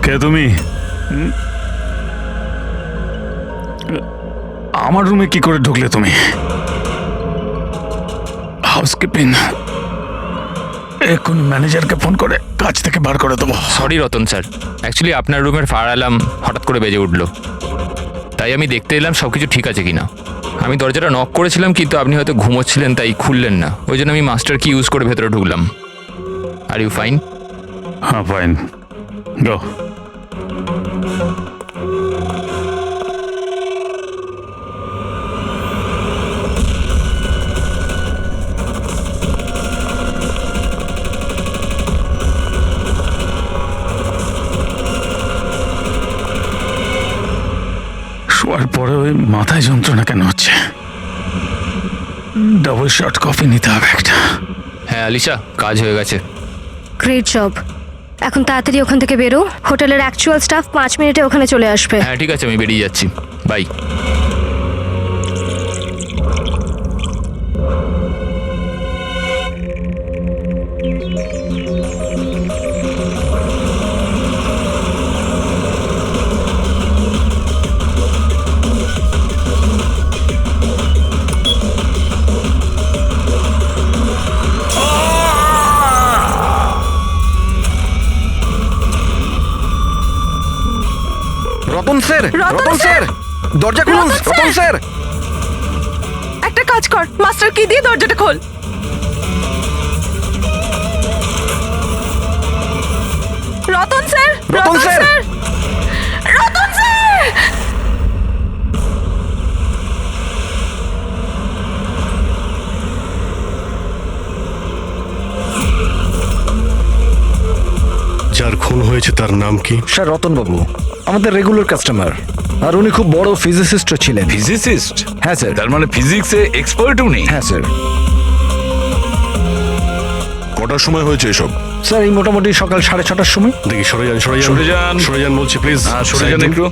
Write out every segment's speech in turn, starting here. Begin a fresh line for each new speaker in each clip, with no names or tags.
কে তুমি? আমার রুমে কি করে ঢুকলে তুমি? হাউসকিপিং, এখন ম্যানেজারকে ফোন করে কাজ থেকে বার করে দেবো।
সরি রতন স্যার, অ্যাকচুয়ালি আপনার রুমের ফায়ার অ্যালার্ম হঠাৎ করে বেজে উঠলো, তাই আমি দেখতে এলাম সব কিছু ঠিক আছে কিনা। আমি দরজাটা নক করেছিলাম কিন্তু আপনি হয়তো ঘুমোচ্ছিলেন তাই খুললেন না, ওই জন্য আমি মাস্টার কি ইউজ করে ভেতরে ঢুকলাম। Are you fine?
হ্যাঁ, ফাইন, গো। শোয়ার পরে ওই মাথায় যন্ত্রণা কেন হচ্ছে? ডাবল শট কফি নিতে হবে একটা।
হ্যাঁ আলিশা, কাজ হয়ে গেছে।
Great job. এখন তাড়াতাড়ি ওখান থেকে বেরো, হোটেলের অ্যাকচুয়াল স্টাফ 5 মিনিটে ওখানে চলে আসবে।
হ্যাঁ ঠিক আছে, আমি বেরিয়ে যাচ্ছি, bye.
Ratan sir,
Ratan
sir, দরজা খুলুন। রতন স্যার,
একটা কাজ কর, মাস্টার কি দিয়ে দরজাটা খোল। Ratan sir,
Ratan sir.
Ratan sir.
যার খুন হয়েছে তার নাম কি?
স্যার রতন বাবু আমাদের রেগুলার কাস্টমার, আর উনি খুব বড় ফিজিসিস্টও ছিলেন।
ফিজিসিস্ট?
হ্যাঁ স্যার।
তার মানে ফিজিক্সে এক্সপার্ট উনি?
হ্যাঁ স্যার।
কটার সময় হয়েছে এসব?
স্যার এই মোটামুটি সকাল 6:30টার সময়।
দেখি সরে যান,
সরে যান।
সরে যান বলছি, প্লিজ
হ্যাঁ, সরে যান একটু।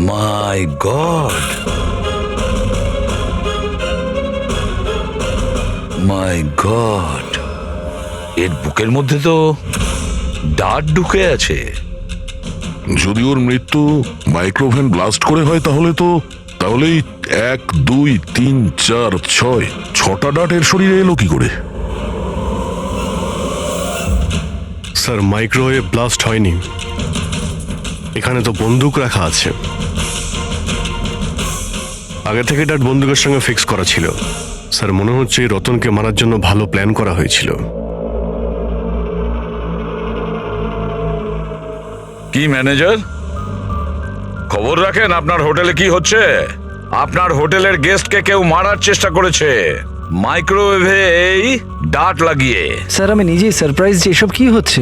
মাই গড, মাই গড, এর বুকের মধ্যে তো ডার্ট ঢুকে আছে।
যদি ওর মৃত্যু মাইক্রোভেন ব্লাস্ট করে হয় তাহলেই 1, 2, 3, 4, 6 6টা ডাট এর শরীরে এলো কি করে?
স্যার মাইক্রোওয়েভ ব্লাস্ট হয়নি, এখানে তো বন্দুক রাখা আছে। আগে থেকে ডাট বন্দুকের সঙ্গে ফিক্স করা ছিল। স্যার মনে হচ্ছে এই রতনকে মারার জন্য ভালো প্ল্যান করা হয়েছিল।
কি ম্যানেজার, খবর রাখেন আপনার হোটেলে কি হচ্ছে? আপনার হোটেলের গেস্টকে কেউ মারার চেষ্টা করেছে মাইক্রোওয়েভে এই ডার্ট লাগিয়ে।
স্যার আমি নিজেই সারপ্রাইজ যে এসব কি হচ্ছে।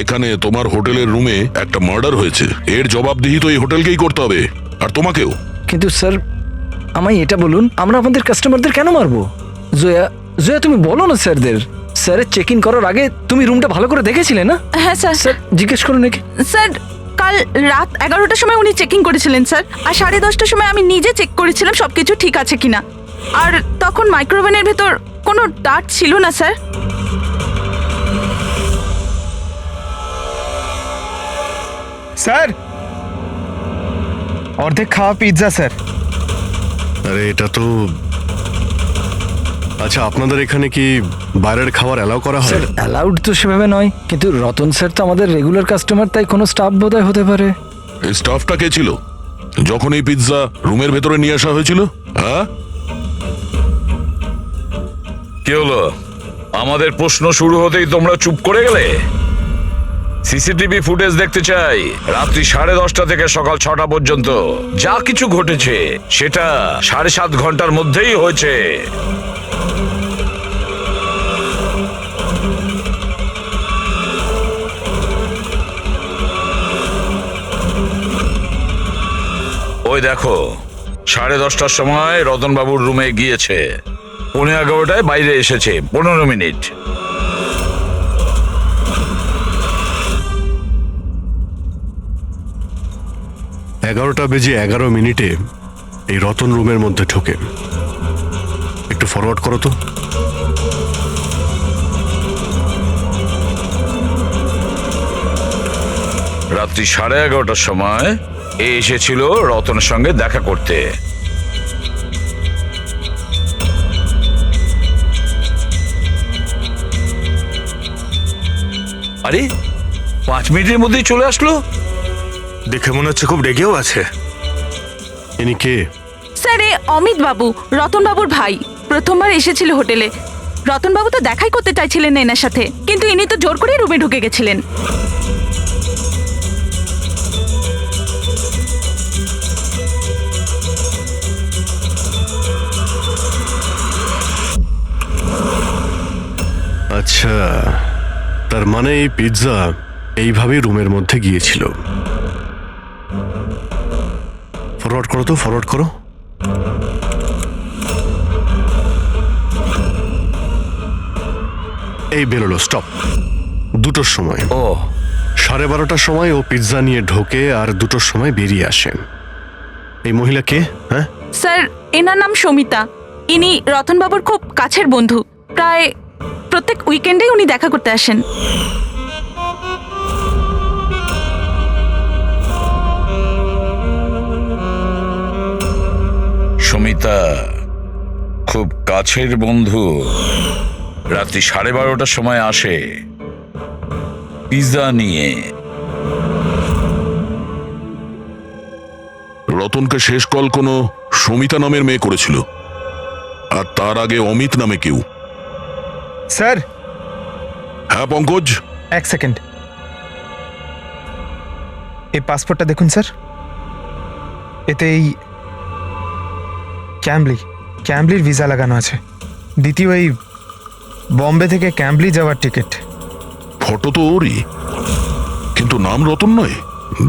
এখানে তোমার হোটেলের রুমে একটা মার্ডার হয়েছে, এর জবাবদিহি তো এই হোটেলকেই করতে হবে, আর তোমাকেও।
কিন্তু স্যার আমায় এটা বলুন, আমরা আমাদের কাস্টমারদের কেন মারবো? জয়া, জয়া তুমি বলো না স্যারদের। স্যারের চেক ইন করার আগে তুমি রুমটা ভালো করে দেখেছিলে না?
হ্যাঁ স্যার।
স্যার জিজ্ঞেস করুন নাকি।
স্যার কাল রাত 11টার সময় উনি চেকিং করেছিলেন স্যার, আর 10:30টার সময় আমি নিজে চেক করেছিলাম সবকিছু ঠিক আছে কিনা, আর তখন মাইক্রোওভেনের ভেতর কোনো ডার্ট ছিল না স্যার।
স্যার অর্ধেক খাওয়া পিৎজা স্যার।
আরে এটা তো, আচ্ছা আপনাদের এখানে কি বাইরের খাবার অ্যালাউ করা হয়?
স্যার অ্যালাউড তো সেভাবে নয়, কিন্তু রতন স্যার তো আমাদের রেগুলার কাস্টমার, তাই কোনো স্টাফ বোধহয় হতে পারে।
এই স্টাফটা কে ছিল যখন এই পিৎজা রুমের ভেতরে নিয়ে আসা হয়েছিল? হ্যাঁ,
কি হলো? আমাদের প্রশ্ন শুরু হতেই তোমরা চুপ করে গেলে। সিসিটিভি ফুটেজ দেখতে চাই, রাত্রি 10:30 থেকে সকাল 6টা পর্যন্ত যা কিছু ঘটেছে সেটা 7.5 ঘন্টার মধ্যেই হয়েছে। ওই দেখো, 10:30টার সময় রতনবাবুর রুমে গিয়েছে, 11:15 বাইরে এসেছে, 15 মিনিট।
এগারোটা বেজে 11 মিনিটে এই রতন রুমের মধ্যে ঢোকে। একটু ফরওয়ার্ড করো তো।
রাত্রি 11:30টার সময় এ এসেছিল রতনের সঙ্গে দেখা করতে। আরে 5 মিনিটের মধ্যেই চলে আসলো।
দেখে মনে হচ্ছে খুব রেগেও আছে।
ইনি কে?
স্যার এ অমিত বাবু, রতন বাবুর ভাই। প্রথমবার এসেছিল হোটেলে। রতন বাবু তো দেখাই করতে চাইছিলেন না এনার সাথে, কিন্তু ইনি তো জোর করে রুমে ঢুকে গেছিলেন।
আচ্ছা, তার মানে এই পিৎজা এইভাবেই রুমের মধ্যে গিয়েছিল। ফরওয়ার্ড করো তো, ফরওয়ার্ড করো। এই বেরোলো, স্টপ। 2টোর সময়,
ও
12:30টার সময় ও পিৎজা নিয়ে ঢোকে আর 2টোর সময় বেরিয়ে আসেন। এই মহিলা কে? হ্যাঁ,
স্যার এনার নাম সমিতা। ইনি রতন বাবুর খুব কাছের বন্ধু। প্রায় প্রত্যেক উইকেন্ডেই উনি দেখা করতে আসেন।
সুমিতা খুব কাছের বন্ধু, রাত্রি 12:30টার সময় আসে পিৎজা নিয়ে।
রতনকে শেষ কল কোনো সমিতা নামের মেয়ে করেছিল, আর তার আগে অমিত নামে কেউ।
স্যার
হ্যাঁ পঙ্কজ,
1 সেকেন্ড। এই পাসপোর্টটা দেখুন স্যার। এতে এই ক্যাম্বলির ভিসা লাগানো আছে। দ্বিতীয় এই বম্বে থেকে ক্যাম্বলি যাওয়ার টিকিট।
ফটো তো ওরই, কিন্তু নাম রতন নয়,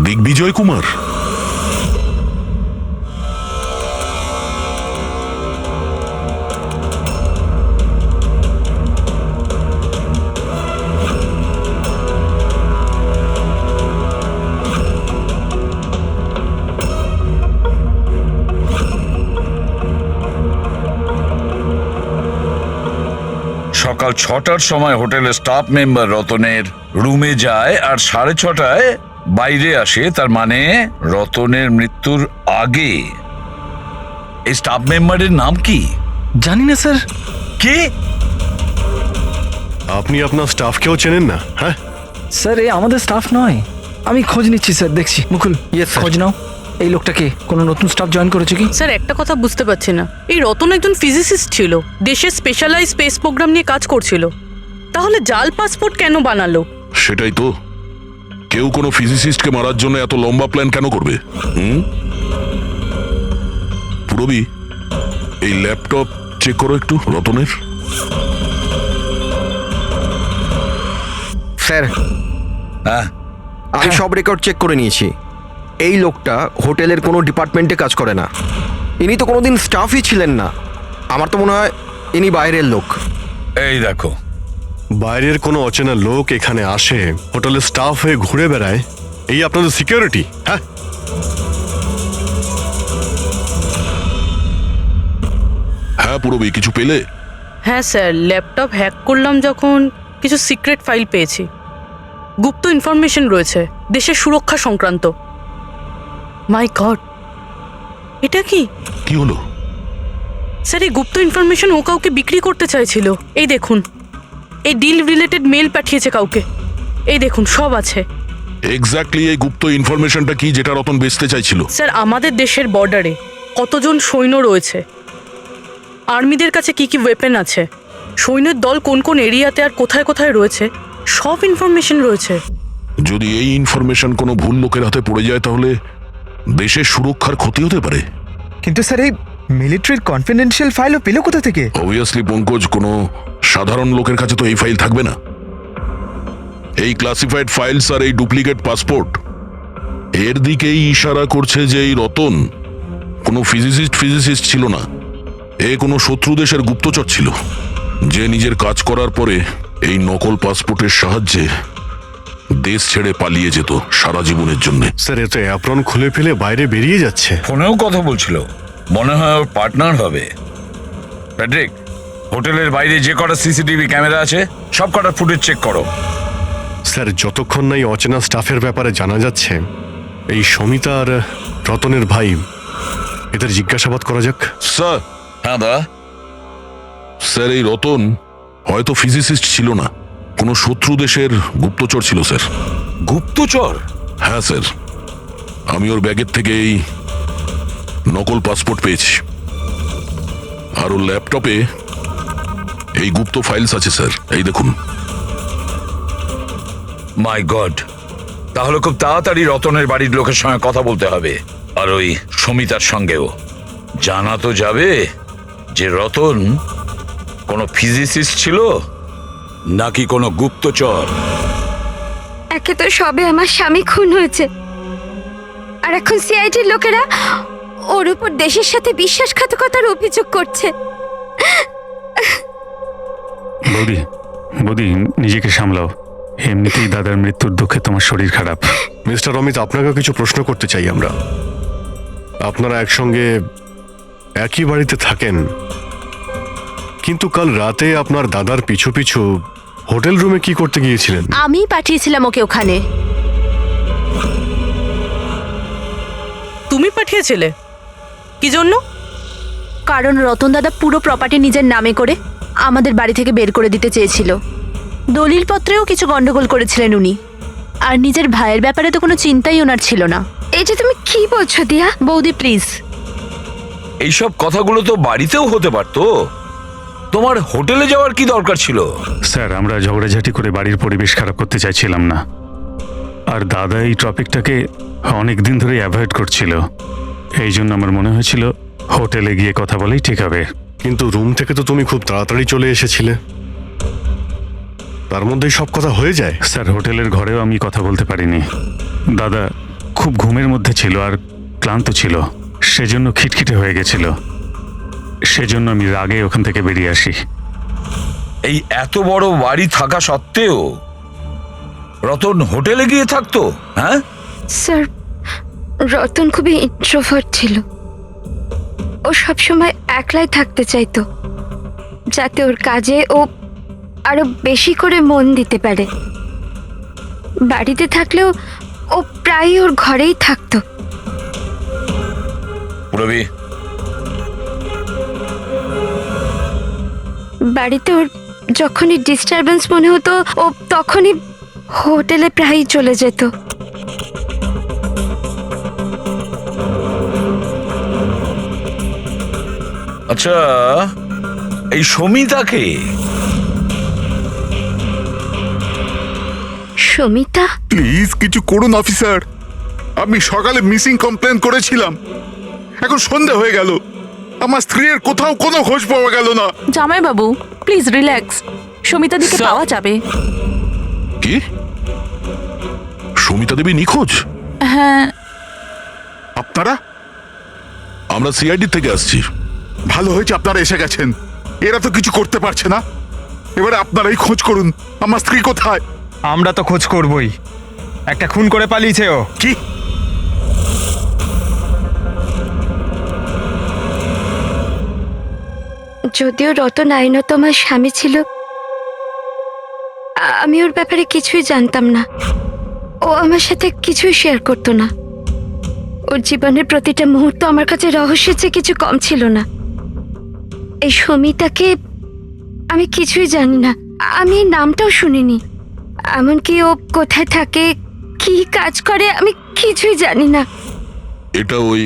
দিগ্বিজয় কুমার।
সকাল 6টার সময় হোটেলের স্টাফ মেম্বার রতনের রুমে যায় আর 6:30টায় বাইরে আসে। তার মানে রতনের মৃত্যুর আগে। এই স্টাফ মেম্বারের নাম কি?
জানি না স্যার।
কে?
আপনি আপনার স্টাফকেও চেনেন না? হ্যাঁ,
স্যার এ আমাদের স্টাফ নয়। আমি খোঁজ নিচ্ছি স্যার, দেখছি। মুকুল, খোঁজ নাও। এই লোকটা কে? কোনো নতুন স্টাফ জয়েন করেছে কি?
স্যার একটা কথা বুঝতে পারছি না, এই রতন একজন ফিজিসিস্ট ছিল, দেশের স্পেশালাইজ স্পেস প্রোগ্রাম নিয়ে কাজ করছিল, তাহলে জাল পাসপোর্ট কেন বানালো?
সেটাই তো, কেউ কোনো ফিজিসিস্টকে মারার জন্য এত লম্বা প্ল্যান কেন করবে? পুরবি, এই ল্যাপটপ চেক করো একটু রতনের।
স্যার
হ্যাঁ,
আমি সব রেকর্ড চেক করে নিয়েছি। এই লোকটা হোটেলের কোনো ডিপার্টমেন্টে কাজ করে না। ইনি তো কোনোদিন স্টাফই ছিলেন না। আমার তো মনে হয় ইনি বাইরের লোক।
এই দেখো,
বাইরের কোনো অচেনা লোক এখানে আসে, হোটেলের স্টাফ হয়ে ঘুরে বেড়ায়, এই আপনাদের সিকিউরিটি? হ্যাঁ,
হ্যাঁ পুরবি, কিছু পেলে?
হ্যাঁ স্যার, ল্যাপটপ হ্যাক করলাম যখন কিছু সিক্রেট ফাইল পেয়েছি। গুপ্ত ইনফরমেশন রয়েছে দেশের সুরক্ষা সংক্রান্ত। মাই গড, এটা কি?
কি হলো?
স্যার এই গুপ্ত ইনফরমেশন ও কাউকে বিক্রি করতে চাইছিল। এই দেখুন, এই ডিল রিলেটেড মেল পাঠিয়েছে কাউকে। এই দেখুন, সব আছে।
এক্স্যাক্টলি এই গুপ্ত ইনফরমেশনটা কি যেটা রতন বেচতে চাইছিল?
স্যার আমাদের দেশের বর্ডারে কতজন সৈন্য রয়েছে, আর্মিদের কাছে কি কি ওয়েপেন আছে, সৈন্যের দল কোন কোন এরিয়াতে আর কোথায় কোথায় রয়েছে, সব ইনফরমেশন রয়েছে।
যদি এই ইনফরমেশন কোনো ভুল লোকের হাতে পড়ে যায় তাহলে দেশের সুরক্ষার ক্ষতি হতে পারে।
কিন্তু স্যার এই মিলিটারির কনফিডেন্সিয়াল ফাইলও পেল কোথা থেকে?
অবভিয়াসলি পঙ্কজ, কোনো সাধারণ লোকের কাছে তো এই ফাইল থাকবে না। এই ক্লাসিফাইড ফাইলস আর এই ডুপ্লিকেট পাসপোর্ট এর দিকেই ইশারা করছে যে এই রতন কোনো ফিজিসিস্ট ছিল না। এ কোনো শত্রু দেশের গুপ্তচর ছিল, যে নিজের কাজ করার পরে এই নকল পাসপোর্টের সাহায্যে দেশ ছেড়ে পালিয়ে যেত সারা জীবনের জন্য।
স্যার এ তো অ্যাপ্রন খুলে ফেলে বাইরে বেরিয়ে যাচ্ছে।
ফোনেও কথা বলছিল, মনে হয় ওর পার্টনার হবে। প্যাট্রিক, হোটেলের বাইরে যে কটা সিসিটিভি ক্যামেরা আছে সব কটার ফুটেজ চেক করো।
স্যার যতক্ষণ না এই অচেনা স্টাফের ব্যাপারে জানা যাচ্ছে, এই সমিতা আর রতনের ভাই, এদের জিজ্ঞাসাবাদ করা যাক।
স্যার
হ্যাঁ দা,
স্যার এই রতন হয়তো ফিজিসিস্ট ছিল না, কোনো শত্রু দেশের গুপ্তচর ছিল স্যার।
গুপ্তচর?
হ্যাঁ স্যার, আমি ওর ব্যাগের থেকে এই নকল পাসপোর্ট পেয়েছি, আর ওর ল্যাপটপে এই গুপ্ত ফাইলস আছে স্যার, এই দেখুন।
মাই গড, তাহলে খুব তাড়াতাড়ি রতনের বাড়ির লোকের সঙ্গে কথা বলতে হবে, আর ওই সমিতার সঙ্গেও। জানা তো যাবে যে রতন কোনো ফিজিসিস্ট ছিল নাকি কোনো গুপ্তচর।
একে তো সবে আমার স্বামী খুন হয়েছে, আর এখন সিআইডির লোকেরা ওর উপর দেশের সাথে বিশ্বাসঘাতকতার অভিযোগ করছে।
বৌদি, বৌদি নিজেকে সামলাও। এমনিতেই দাদার মৃত্যুর দুঃখে তোমার শরীর খারাপ।
মিস্টার অমিত, আপনাকেও কিছু প্রশ্ন করতে চাই আমরা। আপনারা একসঙ্গে একই বাড়িতে থাকেন, কিন্তু কাল রাতে আপনার দাদার পিছু পিছু হোটেল রুমে কি করতে গিয়েছিলেন?
আমি পাঠিয়েছিলাম ওকে ওখানে।
তুমি পাঠিয়েছিলে? কি জন্য?
কারণ রতন দাদা পুরো প্রপার্টি নিজের নামে করে আমাদের বাড়ি থেকে বের করে দিতে চেয়েছিল। দলিলপত্রেও কিছু গন্ডগোল করেছিলেন উনি, আর নিজের ভাইয়ের ব্যাপারে তো কোনো চিন্তাই ওনার ছিল না। এই যে তুমি কি বলছো দিয়া? বৌদি প্লিজ।
এইসব কথাগুলো তো বাড়িতেও হতে পারতো, তোমার হোটেলে যাওয়ার কি দরকার ছিল?
স্যার, আমরা ঝগড়াঝাটি করে বাড়ির পরিবেশ খারাপ করতে চাইছিলাম না, আর দাদা এই টপিকটাকে অনেক দিন ধরে অ্যাভয়েড করছিল। এই জন্য আমার মনে হয়েছিল হোটেলে গিয়ে কথা বলেই ঠিক হবে।
কিন্তু রুম থেকে তো তুমি খুব তাড়াতাড়ি চলে এসেছিলে, তার মধ্যেই সব কথা হয়ে যায়।
স্যার, হোটেলের ঘরেও আমি কথা বলতে পারিনি। দাদা খুব ঘুমের মধ্যে ছিল আর ক্লান্ত ছিল, সেজন্য খিটখিটে হয়ে গেছিল। সেজন্য আমি রাগে ওখান থেকে বেরিয়ে আসি।
এই এত বড় বাড়ি থাকা সত্ত্বেও রতন হোটেলে গিয়ে থাকতো? হ্যাঁ
স্যার, রতন খুবই ইন্ট্রোভার্ট ছিল। ও সবসময় একলাই থাকতে চাইতো, যাতে ওর কাজে ও আরো বেশি করে মন দিতে পারে। বাড়িতে থাকলেও ও প্রায়ই ওর ঘরেই থাকতো।
রবি,
বাড়িতে ওর যখনই ডিস্টারবেন্স মনে হতো ও তখনই হোটেলে প্রায়ই চলে যেত।
আচ্ছা এই সমিতাকে?
সমিতা?
প্লিজ কিছু করুন অফিসার, আমি সকালে মিসিং কমপ্লেন করেছিলাম, এখন সন্ধে হয়ে গেল, আমার স্ত্রীর কোথাও কোনো খোঁজ পাওয়া গেল না।
জামাইবাবু প্লিজ রিল্যাক্স, সমিতা দিকে
স্যার।
পাওয়া যাবে।
কি? সমিতা দেবী নিখোঁজ?
হ্যাঁ।
আপনারা?
আমরা সিআইডি থেকে আসছি।
ভালো হয়েছে আপনারা এসে গেছেন, এরা তো কিছু করতে পারছে না, এবারে আপনারাই খোঁজ করুন, আমার স্ত্রী কোথায়?
আমরা তো খোঁজ করবই, একটা খুন করে পালিয়েছে ও।
কি?
যদিও রতন আইনত আমার স্বামী ছিল, আমি ওর ব্যাপারে কিছুই জানতাম না। ও আমার সাথে কিছুই শেয়ার করতো না। ওর জীবনের প্রতিটা মুহূর্ত আমার কাছে রহস্যের চেয়ে কিছু কম ছিল না। এই সমিতাকে আমি কিছুই জানি না, আমি এই নামটাও শুনিনি। এমনকি ও কোথায় থাকে, কি কাজ করে, আমি কিছুই জানি না।
এটা ওই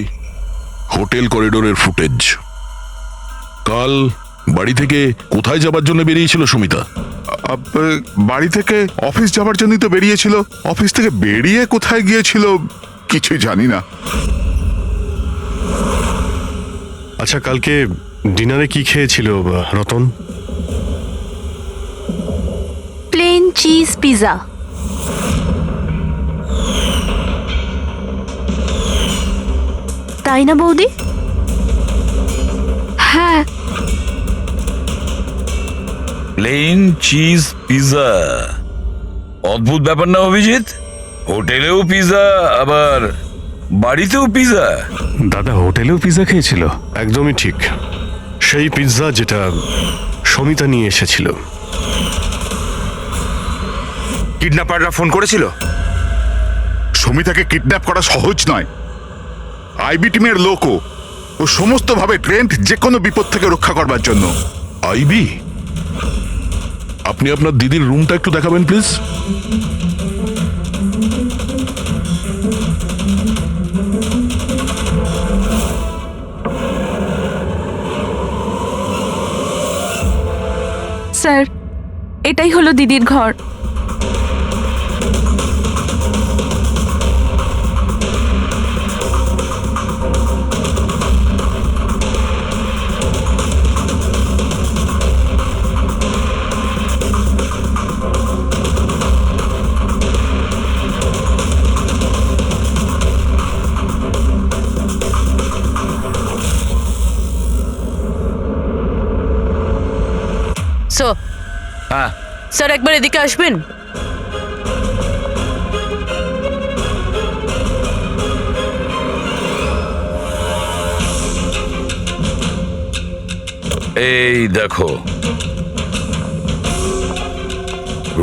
হোটেল করিডোরের ফুটেজ। কাল বাড়ি থেকে কোথায় যাবার জন্য বেরিয়েছিল সুমিতা?
বাড়ি থেকে অফিস যাবার জন্যই তো বেরিয়েছিল, অফিস থেকে বেরিয়ে কোথায় গিয়েছিল কিছুই জানি না।
আচ্ছা, কালকে ডিনারে কি খেয়েছিল রতন?
Plane cheese pizza. তাই না বৌদি? হ্যাঁ।
প্লেন চিজ পিৎজা, অদ্ভুত ব্যাপার না অভিজিৎ? হোটেলেও পিৎজা আবার বাড়িতেও পিৎজা।
দাদা হোটেলেও পিৎজা খেয়েছিল?
একদমই ঠিক, সেই পিৎজা যেটা সমিতা নিয়ে এসেছিল।
কিডন্যাপাররা ফোন করেছিল? সমিতাকে কিডন্যাপ করা সহজ নয়। আইবি টিমের লোকও ও সমস্তভাবে ট্রেন্ড যে কোনো বিপদ থেকে রক্ষা করবার জন্য।
আইবি, আপনি আপনার দিদির রুমটা একটু দেখাবেন প্লিজ।
স্যার, এটাই হলো দিদির ঘর।
হ্যাঁ
স্যার, একবার এদিকে আসবেন।
এই দেখো,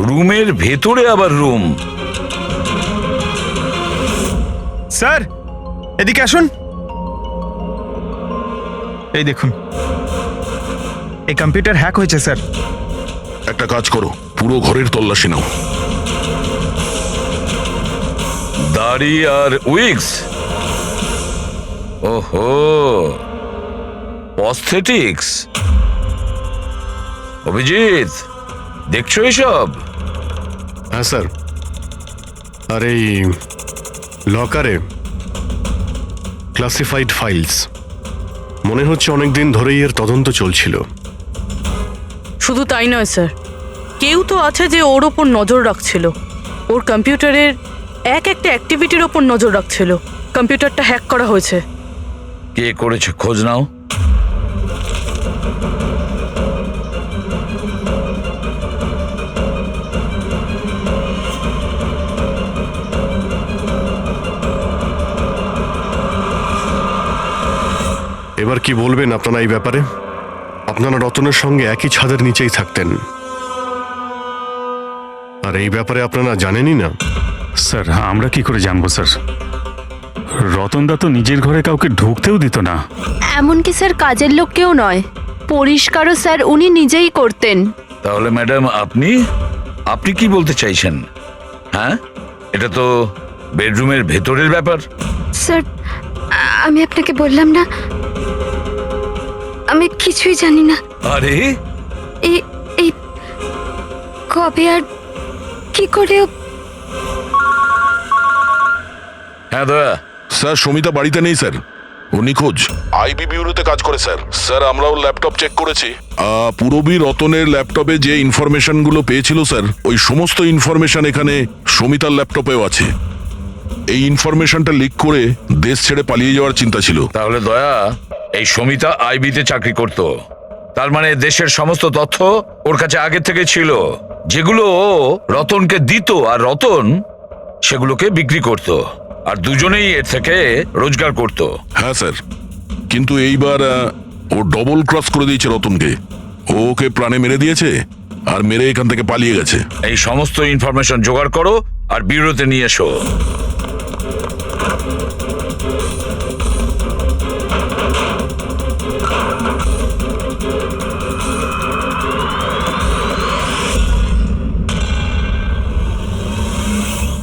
রুমের ভেতরে আবার রুম।
স্যার, এদিকে আসুন। এই দেখুন, এই কম্পিউটার হ্যাক হয়েছে স্যার।
একটা কাজ করো, পুরো ঘরের তল্লাশি নাও।
দাড়ি আর উইগস, ওহো, প্রস্থেটিক্স। অভিজিৎ, দেখছো এসব?
হ্যাঁ স্যার। আর এই লকারে ক্লাসিফাইড ফাইলস, মনে হচ্ছে অনেকদিন ধরেই এর তদন্ত চলছিল।
শুধু তাই নয় স্যার, কেউ তো আছে যে ওর ওপর নজর রাখছিল, ওর কম্পিউটারের একটা অ্যাক্টিভিটির ওপর নজর রাখছিল। কম্পিউটারটা হ্যাক করা হয়েছে।
কে করেছে খোঁজ নাও।
এবার কি বলবেন আপনারা এই ব্যাপারে? আপনারা রতনের সঙ্গে একই ছাদের নিচেই থাকতেন, আর এই ব্যাপারে আপনারা জানেনই না।
স্যার, আমরা কি করে জানবো স্যার? রতনদা তো নিজের ঘরে কাউকে ঢুকতেও দিত না।
এমনকি স্যার কাজের লোককেও নয়, পরিষ্কারও স্যার উনি নিজেই করতেন।
তাহলে ম্যাডাম, আপনি আপনি কি বলতে চাইছেন? হ্যাঁ, এটা তো বেডরুমের ভেতরের ব্যাপার।
স্যার, আমি আপনাকে বললাম না, আমি কিছুই জানি না।
আরে,
এই এই কবে আর কি করে
হ্যাঁ দয়া।
স্যার, সমিতা বাড়িতে নেই স্যার, ও নিখোঁজ। আইবি বিউরোতে কাজ করে স্যার। স্যার, আমরাও ল্যাপটপ চেক করেছি। পুরবী রতনের ল্যাপটপে যে ইনফরমেশনগুলো পেয়েছিল স্যার, ওই সমস্ত ইনফরমেশন এখানে সমিতার ল্যাপটপেও আছে। এই ইনফরমেশনটা লিক করে দেশ ছেড়ে পালিয়ে যাওয়ার চিন্তা ছিল।
তাহলে দয়া, এই সমিতা আইবিতে চাকরি করত, তার মানে দেশের সমস্ত তথ্য ওর কাছে আগে থেকে ছিল, যেগুলো ও রতনকে দিত, আর রতন সেগুলোকে বিক্রি করত, আর দুজনেই এর থেকে রোজগার করত।
হ্যাঁ স্যার, কিন্তু এইবার ও ডবল ক্রস করে দিয়েছে রতনকে। ও ওকে প্রাণে মেরে দিয়েছে আর মেরে এখান থেকে পালিয়ে গেছে।
এই সমস্ত ইনফরমেশন জোগাড় করো আর ব্যুরোতে নিয়ে এসো।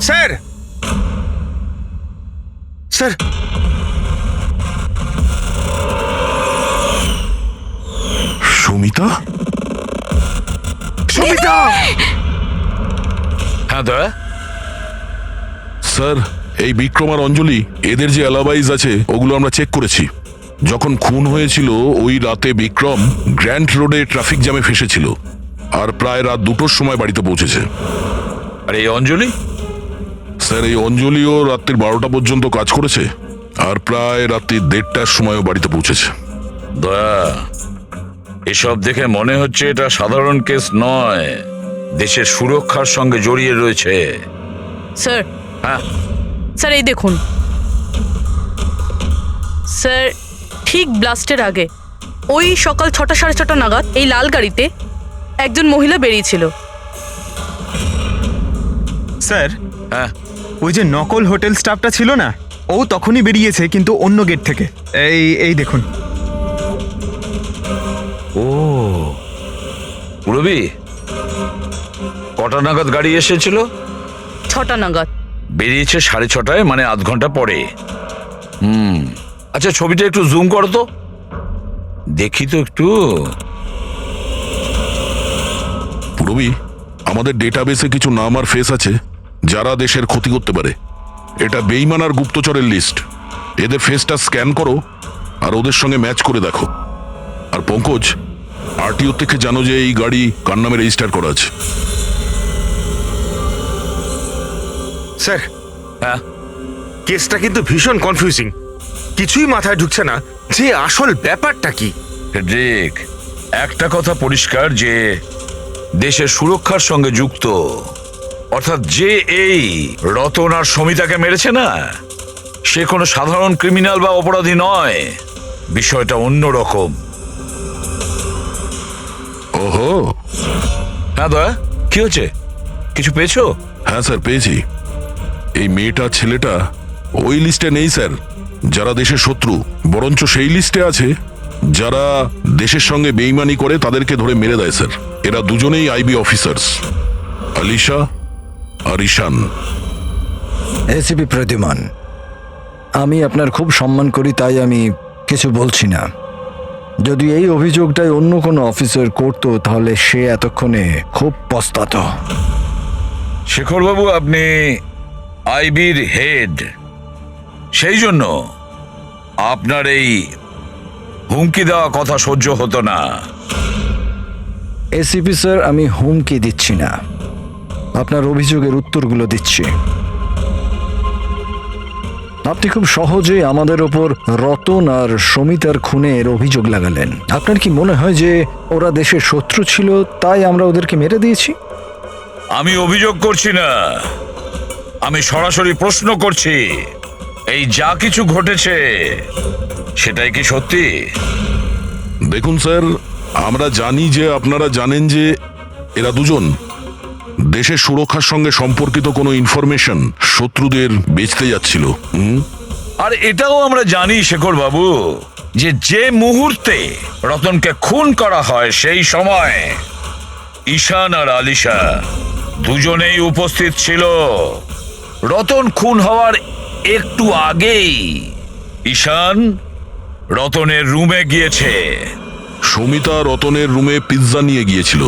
Sir, sir,
Samita?
সমিতা!
হ্যাঁ দয়া।
স্যার, এই বিক্রম আর অঞ্জলি, এদের যে অ্যালাবাইজ আছে ওগুলো আমরা চেক করেছি। যখন খুন হয়েছিল ওই রাতে বিক্রম গ্র্যান্ড রোডে ট্রাফিক জ্যামে ফেসেছিল, আর প্রায় রাত 2টোর সময় বাড়িতে পৌঁছেছে।
আর এই অঞ্জলি?
স্যার, এই অঞ্জলিও রাত্রির 12টা পর্যন্ত কাজ করেছে, আর প্রায় রাত্রি 1:30টার সময়ও বাড়িতে পৌঁছেছে।
দয়া, এসব দেখে মনে হচ্ছে এটা সাধারণ কেস নয়, দেশের সুরক্ষার সঙ্গে জড়িয়ে রয়েছে।
স্যার,
হ্যাঁ
স্যার, এই দেখুন স্যার, ঠিক ব্লাস্টের আগে ওই সকাল 6টা 6:30 নাগাদ এই লাল গাড়িতে একজন মহিলা বেরিয়েছিল।
স্যার,
হ্যাঁ
ওই যে নকল হোটেল স্টাফটা ছিল না, ও তখনই বেরিয়েছে কিন্তু অন্য গেট থেকে। এই দেখুন।
ও পুরবি, কটা নাগাদ গাড়ি এসেছিল?
6টা নাগাদ।
বেরিয়েছে 6:30, মানে আধ ঘন্টা পরে। আচ্ছা ছবিটা একটু জুম করো তো, দেখি তো একটু।
পুরবি, আমাদের ডেটাবেসে কিছু নাম আর ফেস আছে যারা দেশের ক্ষতি করতে পারে। এটা বেইমান আর গুপ্তচরের লিস্ট। এদের ফেসটা স্ক্যান করো আর ওদের সঙ্গে ম্যাচ করে দেখো। আর পঙ্কজ, আরটিও থেকে জানো যে এই গাড়ি কার নামে রেজিস্টার করা আছে।
স্যার,
হ্যাঁ
কেসটা কিন্তু ভীষণ কনফিউজিং। কিছুই মাথায় ঢুকছে না যে আসল ব্যাপারটা কি।
ফেডরিক, একটা কথা পরিষ্কার যে দেশের সুরক্ষার সঙ্গে যুক্ত, অর্থাৎ যে এই রতন আর সমিতাকে মেরেছে না, সে কোনো সাধারণ ক্রিমিনাল বা অপরাধী নয়। বিষয়টা অন্যরকম।
ওহো,
হ্যাঁ দয়া, কি হচ্ছে? কিছু পেয়েছো?
হ্যাঁ স্যার, পেয়েছি। এই মেয়েটা ছেলেটা ওই লিস্টে নেই স্যার যারা দেশের শত্রু, বরঞ্চ সেই লিস্টে আছে যারা দেশের সঙ্গে বেইমানি করে তাদেরকে ধরে মেরে দেয় স্যার। এরা দুজনেই আইবি অফিসার্স, আলিশা আর ঈশান।
এসিপি প্রদ্যুমান, আমি আপনার খুব সম্মান করি, তাই আমি কিছু বলছি না। যদি এই অভিযোগটাই অন্য কোনো অফিসার করতো তাহলে সে এতক্ষণে খুব পস্তাতো।
শেখরবাবু, আপনি আইবির হেড, সেই জন্য আপনার এই হুমকি দেওয়া কথা সহ্য হতো না।
এসিপি স্যার, আমি হুমকি দিচ্ছি না, আপনার অভিযোগের উত্তরগুলো দিচ্ছি। আপনি খুব সহজেই আমাদের ওপর রতন আর সমিতার খুনের অভিযোগ লাগালেন। আপনার কি মনে হয় যে ওরা দেশের শত্রু ছিল তাই আমরা ওদেরকে মেরে দিয়েছি?
আমি অভিযোগ করছি না, আমি সরাসরি প্রশ্ন করছি। এই যা কিছু ঘটেছে সেটাই কি সত্যি?
দেখুন স্যার, আমরা জানি যে আপনারা জানেন যে এরা দুজন দেশের সুরক্ষার সঙ্গে সম্পর্কিত কোনো ইনফরমেশন শত্রুদের বেচতে যাচ্ছিল।
আর এটাও আমরা জানি শেখর বাবু যে যে মুহূর্তে রতনকে খুন করা হয় সেই সময় ঈশান আর আলিশা দুজনেই উপস্থিত ছিল। রতন খুন হওয়ার একটু আগেই ঈশান রতনের রুমে গিয়েছে।
সমিতা রতনের রুমে পিৎজা নিয়ে গিয়েছিল,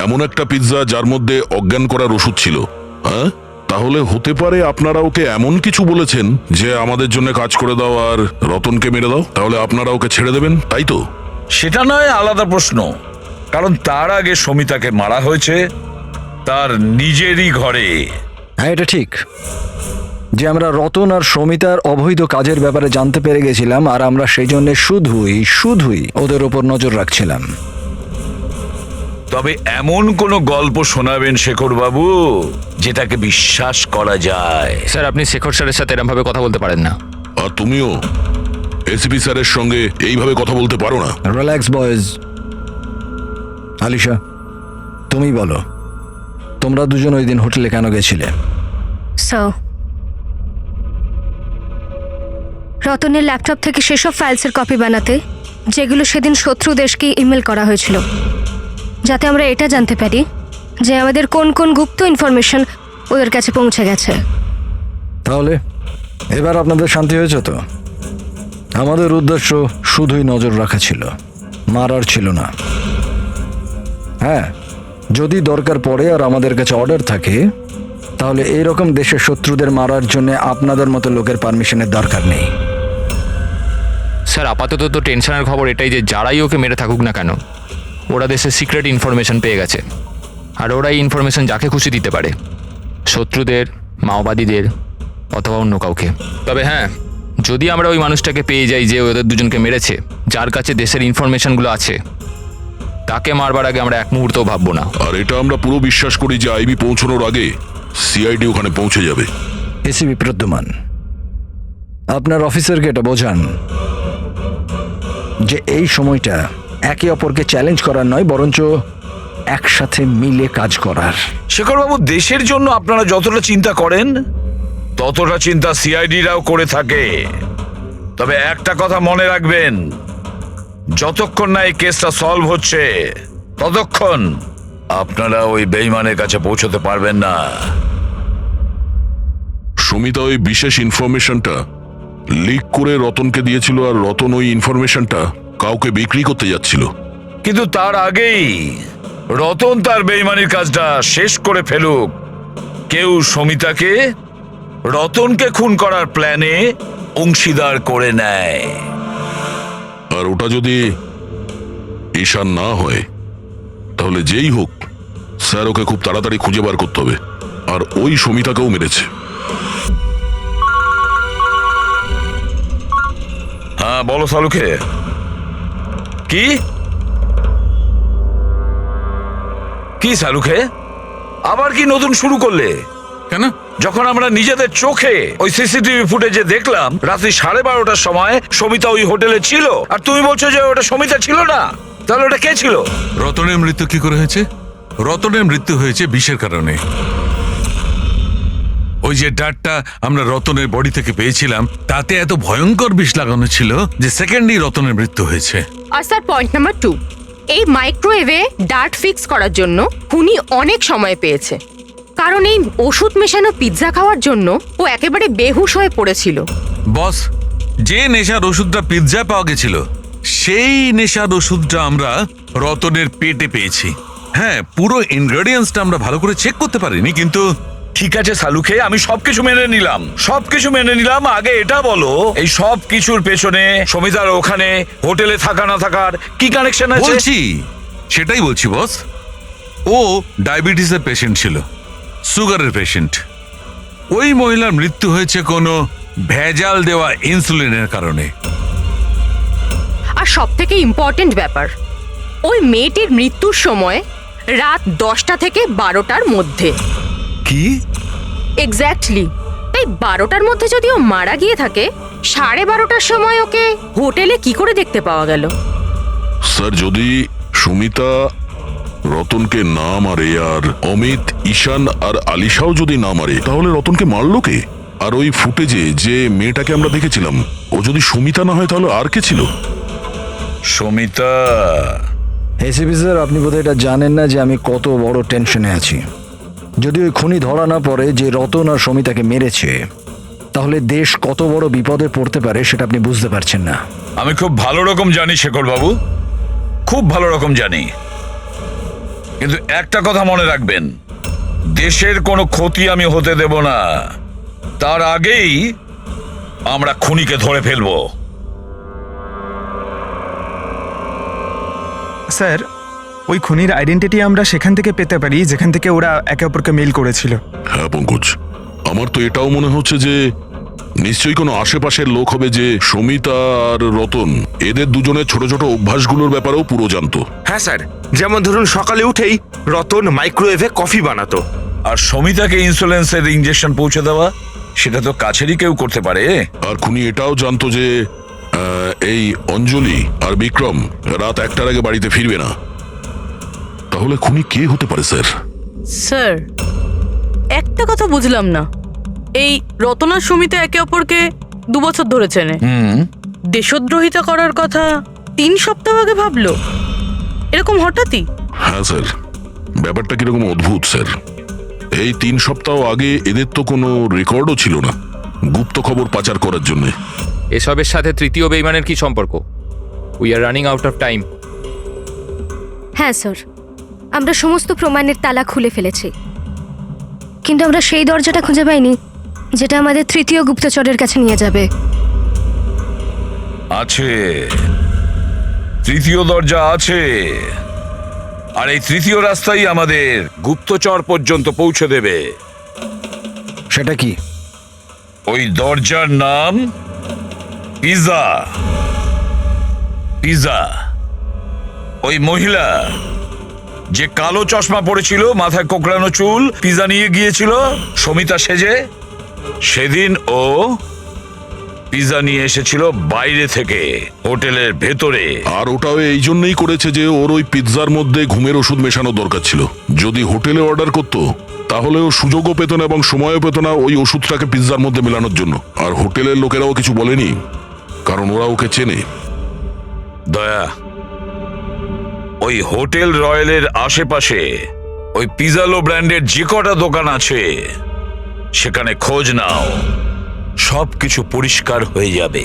এমন একটা পিৎজা যার মধ্যে অজ্ঞান করার ওষুধ ছিল। হ্যাঁ, তাহলে হতে পারে আপনারা ওকে এমন কিছু বলেছেন যে আমাদের জন্য কাজ করে দাও আর রতনকে মেরে দাও, তাহলে আপনারা ওকে ছেড়ে দেবেন, তাই তো?
সেটা নয় আলাদা প্রশ্ন, কারণ তার আগে সমিতাকে মারা হয়েছে তার নিজেরই ঘরে।
হ্যাঁ, এটা ঠিক যে আমরা রতন আর সমিতার অবৈধ কাজের ব্যাপারে জানতে পেরে গেছিলাম, আর আমরা সেই জন্য শুধুই ওদের ওপর নজর রাখছিলাম।
তবে এমন কোন গল্প শোনাবেন শেখর বাবু যেটাকে বিশ্বাস করা যায়?
স্যার, আপনি শেখর স্যারের সাথে এরকম ভাবে কথা বলতে পারেন না।
আর তুমিও এসিপি স্যারের সঙ্গে এইভাবে কথা বলতে পারো না।
Relax boys. আলিশা, তুমি বলো, তোমরা দুজন ওই দিন হোটেলে কেন গেছিলে?
স্যার, রতনের ল্যাপটপ থেকে সেসব ফাইলসের কপি বানাতে যেগুলো সেদিন শত্রু দেশকে ইমেল করা হয়েছিল, যাতে আমরা এটা জানতে পারি যে আমাদের কোন কোন গুপ্ত ইনফরমেশন ওদের কাছে পৌঁছে গেছে।
তাহলে এবার আপনাদের শান্তি হয়েছে তো? আমাদের উদ্দেশ্য শুধুই নজর রাখা ছিল, মারার ছিল না। হ্যাঁ, যদি দরকার পড়ে আর আমাদের কাছে অর্ডার থাকে তাহলে এইরকম দেশের শত্রুদের মারার জন্য আপনাদের মতো লোকের পারমিশনের দরকার নেই।
স্যার, আপাতত তো টেনশনের খবর এটাই যে যারাই ওকে মেরে থাকুক না কেন, ওরা দেশের সিক্রেট ইনফরমেশন পেয়ে গেছে, আর ওরা এই ইনফরমেশন যাকে খুশি দিতে পারে, শত্রুদের, মাওবাদীদের অথবা অন্য কাউকে। তবে হ্যাঁ, যদি আমরা ওই মানুষটাকে পেয়ে যাই যে ওদের দুজনকে মেরেছে, যার কাছে দেশের ইনফরমেশনগুলো আছে, তাকে মারবার আগে আমরা এক মুহূর্তও ভাববো না।
আর এটা আমরা পুরো বিশ্বাস করি যে আইবি পৌঁছানোর আগে সিআইডি ওখানে পৌঁছে যাবে।
এসিপি প্রদ্যুমান, আপনার অফিসারকে এটা বোঝান যে এই সময়টা একে অপরকে চ্যালেঞ্জ করার নয়, বরঞ্চ একসাথে মিলে কাজ করার।
শেখরবাবু, দেশের জন্য আপনারা যতটা চিন্তা করেন ততটা চিন্তা সিআইডিরাও করে থাকে। তবে একটা কথা মনে রাখবেন, যতক্ষণ না এই কেসটা সলভ হচ্ছে ততক্ষণ আপনারা ওই বেইমানের কাছে পৌঁছতে পারবেন না।
সুমিতা ওই বিশেষ ইনফরমেশনটা লিক করে রতনকে দিয়েছিল, আর রতন ওই ইনফরমেশনটা কাউকে বিক্রি করতে যাচ্ছিল।
কিন্তু তার আগেই রতন তার বেইমানির কাজটা শেষ করে ফেলুক, কেউ সমিতাকে রতনকে খুন করার প্ল্যানে অংশীদার করে নেয়।
আর ওটা যদি ঈশান না হয় তাহলে যেই হোক স্যার ওকে খুব তাড়াতাড়ি খুঁজে বার করতে হবে। আর ওই সমিতাকেও মেরেছে।
হ্যাঁ বলো সালুকে। কি কি সালুকে, আবার কি নতুন শুরু করলে?
কেন?
যখন আমরা নিজেদের চোখে ওই সিসিটিভি ফুটেজে দেখলাম রাত্রি 12:30টার সময় সমিতা ওই হোটেলে ছিল, আর তুমি বলছো যে ওটা সমিতা ছিল না, তাহলে ওটা কে ছিল?
রতনের মৃত্যু কি করে হয়েছে? রতনের মৃত্যু হয়েছে বিষের কারণে। ওই যে ডাটটা আমরা রতনের বডি থেকে পেয়েছিলাম তাতে এত ভয়ঙ্কর বিষ লাগানো ছিল যে সেকেন্ডই রতনের মৃত্যু হয়েছে।
আর স্যার পয়েন্ট নাম্বার 2, এই মাইক্রোওয়েভে ডার্ট ফিক্স করার জন্য খুনি অনেক সময় পেয়েছে, কারণ এই ওষুধ মেশানো পিৎজা খাওয়ার জন্য ও একেবারে বেহুশ হয়ে পড়েছিল।
বস, যে নেশার ওষুধটা পিৎজা পাওয়া গেছিল সেই নেশার ওষুধটা আমরা রতনের পেটে পেয়েছি। হ্যাঁ, পুরো ইনগ্রেডিয়েন্টসটা আমরা ভালো করে চেক করতে পারিনি, কিন্তু
ঠিক আছে সালুকে, আমি সবকিছু মেনে নিলাম। আগে এটা বলো, এই সব কিছুর পেছনে সমিতার ওখানে হোটেলে থাকা না থাকার কি কানেকশন আছে?
সেটাই বলছি বস। ও ডায়াবেটিসের পেশেন্ট ছিল, সুগারের পেশেন্ট। ওই মহিলার মৃত্যু হয়েছে কোনো ভেজাল দেওয়া ইনসুলিনের কারণে।
আর সব থেকে ইম্পর্টেন্ট ব্যাপার, ওই মেয়েটির মৃত্যুর সময় রাত 10টা থেকে 12টার মধ্যে।
কি?
এক্স্যাক্টলি। তাই 12টার মধ্যে যদি ও মারা গিয়ে থাকে, 12:30টার সময় ওকে হোটেলে কি করে দেখতে পাওয়া গেল?
স্যার, যদি সুমিতা রতনকে না মারে আর অমিত, ঈশান আর আলিশাও যদি না মারে, তাহলে রতনকে মারলো কে? আর ওই ফুটেজে যে মেয়েটাকে আমরা দেখেছিলাম, ও যদি সুমিতা না হয় তাহলে আর কে ছিল?
সমিতা।
এসিপি স্যার, আপনি বোধহয় এটা জানেন না যে আমি কত বড় টেনশনে আছি। যদি ওই খুনি ধরা না পড়ে যে রতন আর সমিতাকে মেরেছে, তাহলে দেশ কত বড় বিপদে পড়তে পারে সেটা আপনি বুঝতে পারছেন না।
আমি খুব ভালো রকম জানি শেখর বাবু, খুব ভালো রকম জানি, কিন্তু একটা কথা মনে রাখবেন, দেশের কোনো ক্ষতি আমি হতে দেব না। তার আগেই আমরা খুনিকে ধরে ফেলবো।
স্যার, ওই খুনির আইডেন্টিটি আমরা সেখান থেকে পেতে পারি যেখান থেকে ওরা একে অপরকে মেল করেছিল।
হ্যাঁ পঙ্কজ, আমার তো এটাও মনে হচ্ছে যে নিশ্চয়ই কোনো আশেপাশের লোক হবে যে সমিতা আর রতন এদের দুজনের ছোট ছোট অভ্যাসগুলোর ব্যাপারেও পুরো জানতো।
হ্যাঁ স্যার, যেমন ধরুন সকালে উঠেই রতন মাইক্রোওয়েভে কফি বানাতো।
আর সমিতাকে ইনসুলেন্সের ইঞ্জেকশন পৌঁছে দেওয়া, সেটা তো কাছেরই কেউ করতে পারে।
আর খুনি এটাও জানতো যে এই অঞ্জলি আর বিক্রম রাত 1টার আগে বাড়িতে ফিরবে না। তাহলে খুনি কে হতে পারে স্যার?
স্যার, একটা কথা বুঝলাম না, এই রতনার সমিতি একে অপরকে 2 বছর ধরে চেনে, দেশদ্রোহিতা করার কথা 3 সপ্তাহ আগে ভাবলো, এরকম হঠাৎই?
হ্যাঁ স্যার, ব্যাপারটা কিরকম অদ্ভুত স্যার। এই 3 সপ্তাহ আগে এদের তো কোনো রেকর্ডও ছিল না গুপ্ত খবর পাচার করার জন্য।
এসবের সাথে তৃতীয় বেইমানের কি সম্পর্ক? We are running out of time.
হ্যাঁ স্যার, আমরা সমস্ত প্রমাণের তালা খুলে ফেলেছি, কিন্তু আমরা সেই দরজাটা খুঁজে পাইনি যেটা আমাদের তৃতীয় গুপ্তচরের কাছে নিয়ে যাবে।
আছে, তৃতীয় দরজা আছে, আর এই তৃতীয় রাস্তাই আমাদের গুপ্তচর পর্যন্ত পৌঁছে দেবে।
সেটা কি?
ওই দরজার নাম পিজা। পিজা। ওই মহিলা যে কালো চশমা পড়েছিল, মাথায় কোকড়ানো চুল, পিজা নিয়ে গিয়েছিল সমিতা সেজে, সেদিন ও পিৎজা নিয়ে এসেছিল বাইরে থেকে হোটেলের ভেতরে।
আর ওটাও এই জন্যই করেছে যে ওর ওই পিৎজার মধ্যে ঘুমের ওষুধ মেশানো দরকার ছিল। যদি হোটেলে অর্ডার করতো তাহলে ও সুযোগও পেত না এবং সময়ও পেত না ওই ওষুধটাকে পিৎজার মধ্যে মেলানোর জন্য। আর হোটেলের লোকেরাও কিছু বলেনি, কারণ ওরা ওকে চেনে।
দয়া, ওই হোটেল রয়্যালের আশেপাশে ওই পিজালো ব্র্যান্ডের যে কটা দোকান আছে সেখানে খোঁজ নাও, সব কিছু পরিষ্কার হয়ে যাবে।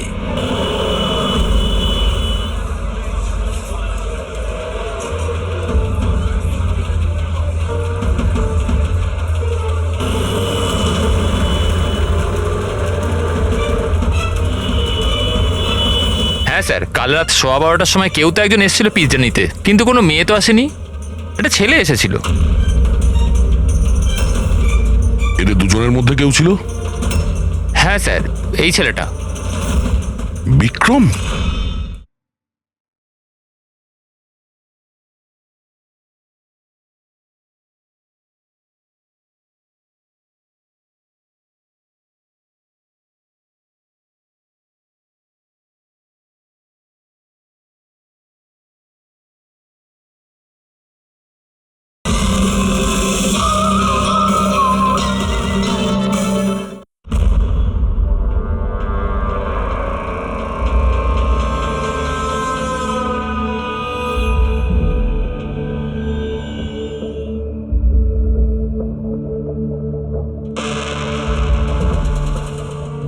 হ্যাঁ স্যার, কাল রাত 12:15টার সময় কেউ তো একজন এসেছিল পিৎজা নিতে, কিন্তু কোনো মেয়ে তো আসেনি, একটা ছেলে এসেছিল।
এদের দুজনের মধ্যে কেউ ছিল?
হ্যাঁ স্যার, এই ছেলেটা।
বিক্রম?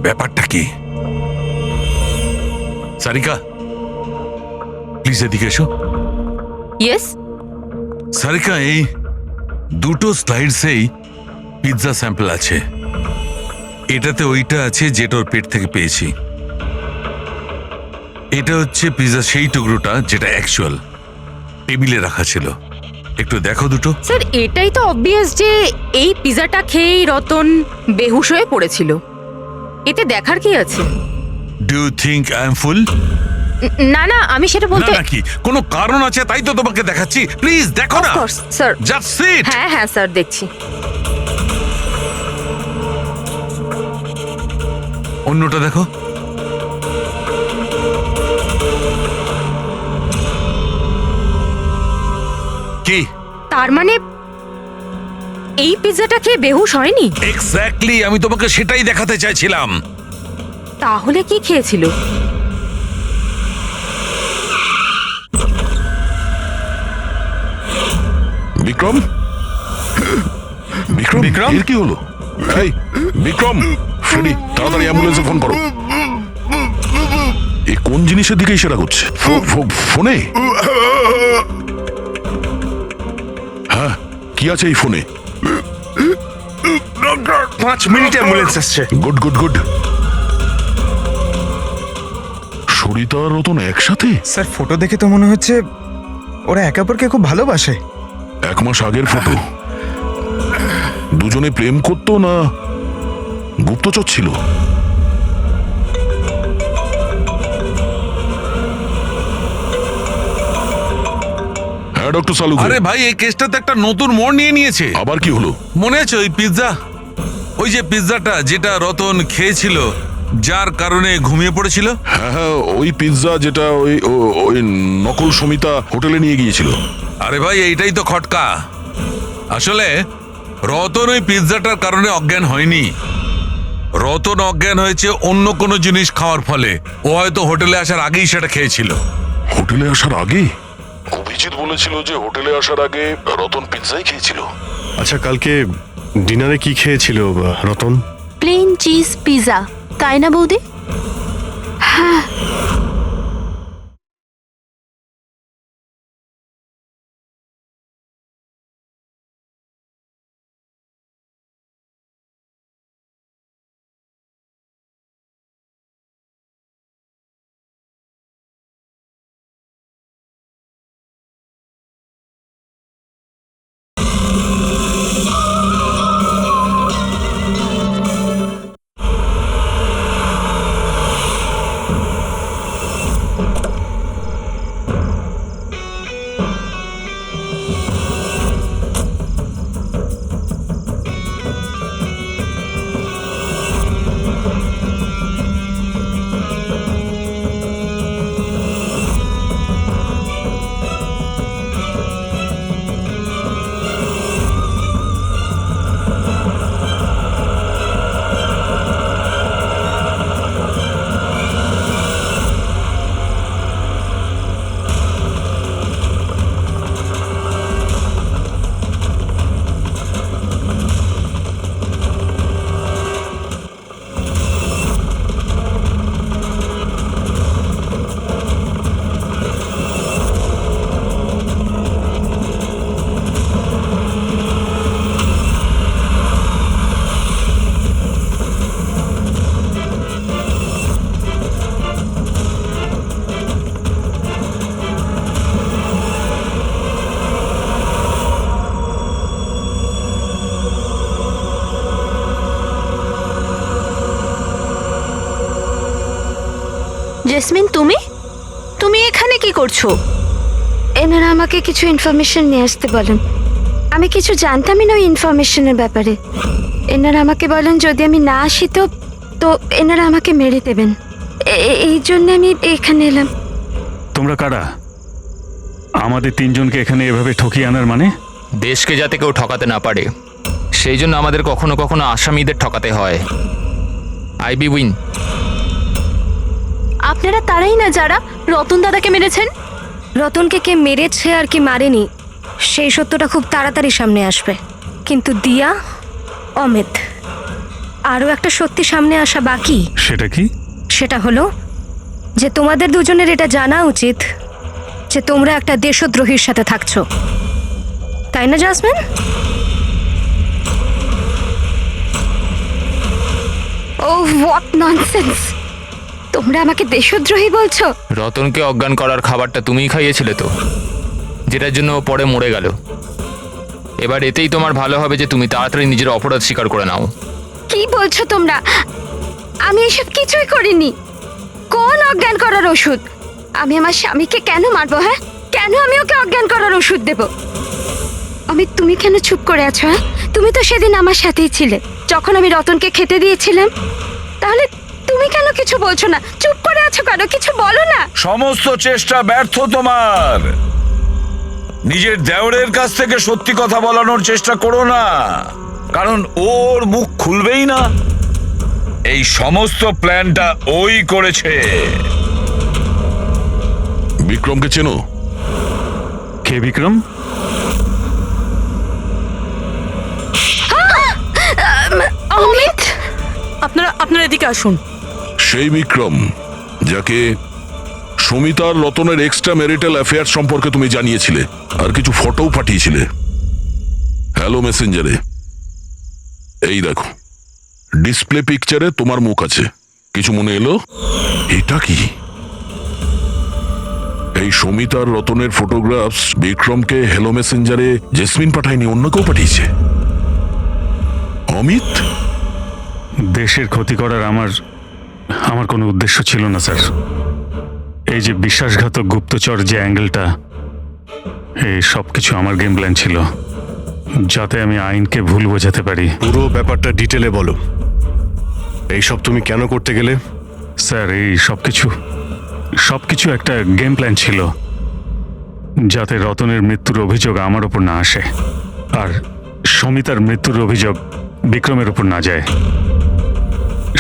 ব্যাপারটা কি? সারিকা, প্লিজ এদিকে এসো।
ইয়েস।
সারিকা, এই দুটো স্লাইডসেই পিৎজা স্যাম্পল আছে। এটাতে ওইটা আছে যেটা ওর পেট থেকে পেয়েছি। এটা হচ্ছে পিৎজা সেই টুকরোটা যেটা অ্যাকচুয়াল টেবিলে রাখা ছিল। একটু দেখো দুটো।
স্যার, এটাই তো অবভিয়াস যে এই পিৎজাটা খেয়েই রতন বেহুশ হয়ে পড়েছিল। এতে দেখার কি আছে?
Do you think I am fool?
না না, আমি সেটা
না
বলতে।
নাকি কোনো কারণ আছে তাই তো তোমাকে দেখাচ্ছি। প্লিজ দেখো না।
Of course sir.
Just sit.
হ্যাঁ হ্যাঁ স্যার, দেখছি।
অন্যটা দেখো। কি?
তার মানে এই পিৎজাটা খেয়ে বেহুশ হয়নি?
এক্স্যাক্টলি, আমি তোমাকে সেটাই দেখাতে চাইছিলাম।
তাহলে কি খেয়েছিল?
বিক্রম? বিক্রম? বিক্রম এর কি হলো? এই বিক্রম, ফ্রেডি, তাড়াতাড়ি অ্যাম্বুলেন্সে ফোন করো। এ কোন জিনিসের দিকে ইশারা করছে? ফোনে? হ্যাঁ, কি আছে এই ফোনে?
5 মিনিটে অ্যাম্বুলেন্স আসছে।
Good good good. সরিতা আর রতন একসাথে?
স্যার, ফটো দেখে তো মনে হচ্ছে ওরা একে অপরকে খুব ভালোবাসে।
1 মাস আগের ফটো। দুজনে প্রেম করতো না গুপ্তচর ছিল? হ্যাঁ ডক্টর সালু।
আরে ভাই, এই কেসটা তো একটা নতুন মোড় নিয়ে নিয়েছে।
আবার কি হলো?
মনে আছে ওই পিৎজা, ওই যে পিৎজাটা যেটা রতন খেয়েছিল যার কারণে ঘুমিয়ে পড়েছিল?
হ্যাঁ হ্যাঁ, ওই পিৎজা যেটা ওই নকল সমিতা হোটেলে নিয়ে গিয়েছিল।
আরে ভাই, এইটাই তো খটকা। আসলে রতন ওই পিৎজাটার কারণে অজ্ঞান হয়নি। রতন অজ্ঞান হয়েছে অন্য কোনো জিনিস খাওয়ার ফলে। ও হয়তো হোটেলে আসার আগেই সেটা খেয়েছিল।
হোটেলে আসার আগে? অভিজিৎ বলেছিল যে হোটেলে আসার আগে রতন পিৎজাই খেয়েছিল।
আচ্ছা, কালকে ডিনারে কি খেয়েছিল রতন?
প্লেন চিজ পিৎজা, তাই না বৌদি? হ্যাঁ। জেসমিন, তুমি তুমি এখানে কি করছো? এনারা আমাকে কিছু ইনফরমেশন নিয়ে আসতে বলেন। আমি কিছু জানতামই না ওই ইনফরমেশনের ব্যাপারে। এনারা আমাকে বলেন যদি আমি না আসি তো এনারা আমাকে মেরে দেবেন। এই জন্য আমি এখানে এলাম।
তোমরা কারা? আমাদের তিনজনকে এখানে এভাবে ঠকিয়ে আনার মানে?
দেশকে যাতে কেউ ঠকাতে না পারে সেই জন্য আমাদের কখনো কখনো আসামিদের ঠকাতে হয়। আইবি উইন।
আপনারা তারাই না যারা রতন দাদাকে মেরেছেন? রতনকে কে মেরেছে আর কি মারেনি সেই সত্যটা খুব তাড়াতাড়ি সামনে আসবে। কিন্তু দিয়া, অমিত, আরও একটা সত্যি সামনে আসা বাকি।
সেটা কি?
সেটা হলো যে তোমাদের দুজনের এটা জানা উচিত যে তোমরা একটা দেশদ্রোহীর সাথে থাকছো, তাই না জাসমিন? O what nonsense! তোমরা আমাকে দেশদ্রোহী বলছো?
রতনকে অজ্ঞান করার খাবারটা তুমিই খাইয়েছিলে তো, যেটার জন্য ও পরে মরে গেল। এবার এতেই তোমার ভালো হবে যে তুমি তাড়াতাড়ি নিজের অপরাধ স্বীকার করে নাও।
কি বলছো তোমরা? আমি এসব কিছুই করিনি। কোন অজ্ঞান করার ওষুধ? আমি আমার স্বামীকে কেন মারবো? হ্যাঁ, কেন আমি ওকে অজ্ঞান করার ওষুধ দেব? তুমি কেন চুপ করে আছো? হ্যাঁ, তুমি তো সেদিন আমার সাথেই ছিলে যখন আমি রতনকে খেতে দিয়েছিলাম। তাহলে তুমি কেন কিছু বলছো না? চুপ করে আছো কেন? কিছু বলো না।
সমস্ত চেষ্টা ব্যর্থ তোমার। নিজের দেওরের কাছ থেকে সত্যি কথা বলানোর চেষ্টা করো না, কারণ ওর মুখ খুলবেই না। এই সমস্ত প্ল্যানটা ওই করেছে।
বিক্রমকে চেনো?
কে বিক্রম?
অমিত,
আপনারা এদিকে আসুন।
সেই বিক্রম যাকে সমিতার রতনের এক্সট্রা ম্যারিটাল অ্যাফেয়ার সম্পর্কে তুমি জানিয়েছিলে আর কিছু ফটোও পাঠিয়েছিলে হ্যালো মেসেঞ্জারে। এই দেখো, ডিসপ্লে পিকচারে তোমার মুখ আছে। কিছু মনে এলো? এটা কি? এই সমিতার রতনের ফটোগ্রাফস বিক্রমকে হ্যালো মেসেঞ্জারে জেসমিন পাঠায়নি, অন্য কেউ পাঠিয়েছে। অমিত?
দেশের ক্ষতি করার আমার কোনো উদ্দেশ্য ছিল না স্যার। এই যে বিশ্বাসঘাতক গুপ্তচর যে অ্যাঙ্গেলটা, এই সব কিছু আমার গেম প্ল্যান ছিল, যাতে আমি আইনকে ভুল বোঝাতে পারি।
পুরো ব্যাপারটা ডিটেলে বলো। এইসব তুমি কেন করতে গেলে?
স্যার, এই সবকিছু একটা গেম প্ল্যান ছিল, যাতে রতনের মৃত্যুর অভিযোগ আমার ওপর না আসে আর সমিতার মৃত্যুর অভিযোগ বিক্রমের ওপর না যায়।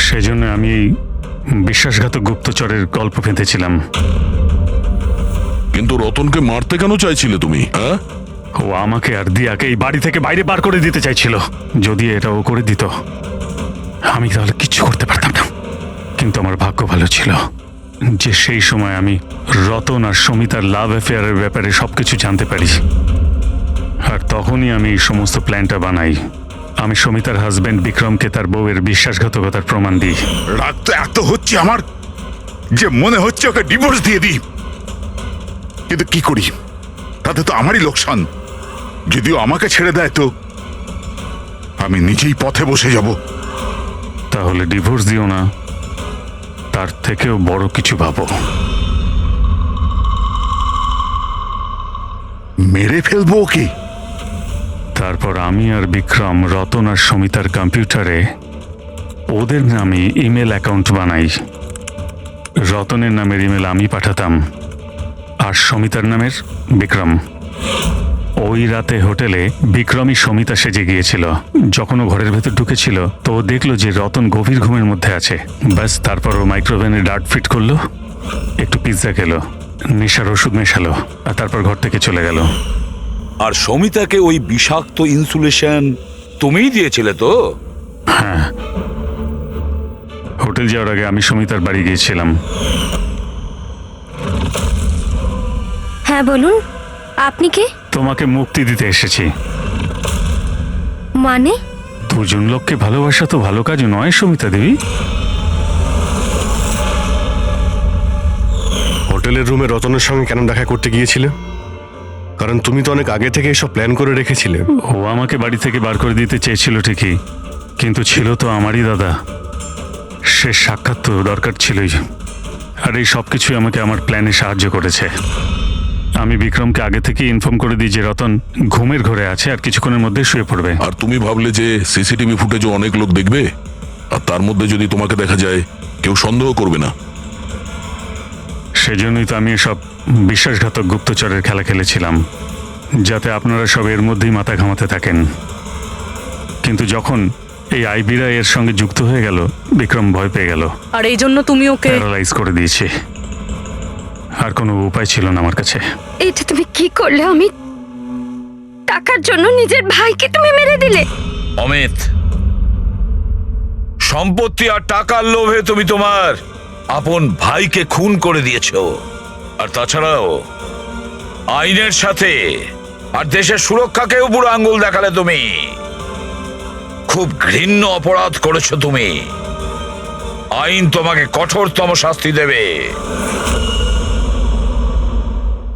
সেজন্য আমি এই বিশ্বাসঘাতক গুপ্তচরের গল্প পেতেছিলাম।
কিন্তু রতনকে মারতে কেন চাইছিলে তুমি? হ্যাঁ,
ও আমাকে আর দিয়াকে এই বাড়ি থেকে বাইরে বার করে দিতে চাইছিল। যদি এটা ও করে দিত আমি তাহলে কিচ্ছু করতে পারতাম না। কিন্তু আমার ভাগ্য ভালো ছিল যে সেই সময় আমি রতন আর সমিতার লাভ অ্যাফেয়ারের ব্যাপারে সবকিছু জানতে পারি। আর তখনই আমি এই সমস্ত প্ল্যানটা বানাই। আমি সমিতার হাজবেন্ড বিক্রমকে তার বউয়ের বিশ্বাসঘাতকতার প্রমাণ দিই।
রাগ তো এত হচ্ছে আমার যে মনে হচ্ছে ওকে ডিভোর্স দিয়ে দিই। কিন্তু কি করি, তাতে তো আমারই লোকসান। যদিও আমাকে ছেড়ে দেয় তো আমি নিজেই পথে বসে যাব।
তাহলে ডিভোর্স দিও না, তার থেকেও বড় কিছু ভাবো।
মেরে ফেলবো ওকে।
তারপর আমি আর বিক্রম রতন আর সমিতার কম্পিউটারে ওদের নামে ইমেল অ্যাকাউন্ট বানাই। রতনের নামের ইমেল আমি পাঠাতাম আর সমিতার নামের বিক্রম। ওই রাতে হোটেলে বিক্রমই সমিতা সেজে গিয়েছিল। যখন ও ঘরের ভেতর ঢুকেছিল তো ও দেখলো যে রতন গভীর ঘুমের মধ্যে আছে। ব্যাস, তারপর ও মাইক্রোওভেনে ডার্ট ফিট করলো, একটু পিৎজা খেলো, নেশার ওষুধ মেশালো আর তারপর ঘর থেকে চলে গেল।
আর সমিতাকে ওই বিষাক্ত ইনসুলেশন তুমিই দিয়েছিলে তো?
হ্যাঁ, হোটেল যাওয়ার আগে আমি সমিতার বাড়ি গিয়েছিলাম।
হ্যাঁ বলুন, আপনি কে?
তোমাকে মুক্তি দিতে এসেছি।
মানে?
দুজন লোককে ভালোবাসা তো ভালো কাজ নয় সমিতা দেবী।
হোটেলের রুমে রতনের সঙ্গে কেন দেখা করতে গিয়েছিলে? কারণ তুমি তো অনেক আগে থেকে এসব প্ল্যান করে রেখেছিলে।
ও আমাকে বাড়ি থেকে বার করে দিতে চেয়েছিল ঠিকই, কিন্তু ছিল তো আমারই দাদা। শেষ সাক্ষাৎ তো দরকার ছিলই। আর এই সব কিছুই আমাকে আমার প্ল্যানে সাহায্য করেছে। আমি বিক্রমকে আগে থেকে ইনফর্ম করে দিই যে রতন ঘুমের ঘরে আছে আর কিছুক্ষণের মধ্যে শুয়ে পড়বে।
আর তুমি ভাবলে যে সিসিটিভি ফুটেজও অনেক লোক দেখবে, আর তার মধ্যে যদি তোমাকে দেখা যায় কেউ সন্দেহ করবে না।
সেজন্যই তো আমি এসব বিশ্বাসঘাতক গুপ্তচরের খেলা খেলেছিলাম, যাতে আপনারা সব এর মধ্যেই মাথা ঘামাতে থাকেন। কিন্তু যখন এই আইবিরা এর সঙ্গে যুক্ত হয়ে গেল, বিক্রম ভয় পেয়ে গেল,
আর এই জন্য তুমি ওকে
প্যারালাইজ করে দিয়েছে। আর কোনো উপায় ছিল না আমার কাছে।
এটা তুমি কি করলে অমিত? টাকার জন্য নিজের ভাইকে তুমি মেরে দিলে।
অমিত, সম্পত্তি আর টাকার লোভে তুমি তোমার আপন ভাইকে খুন করে দিয়েছো। আর তাছাড়াও আইনের সাথে আর দেশের সুরক্ষাকেও বুড়ো আঙ্গুল দেখালে তুমি। খুব ঘৃণ্য অপরাধ করেছো তুমি। আইন তোমাকে কঠোরতম শাস্তি দেবে।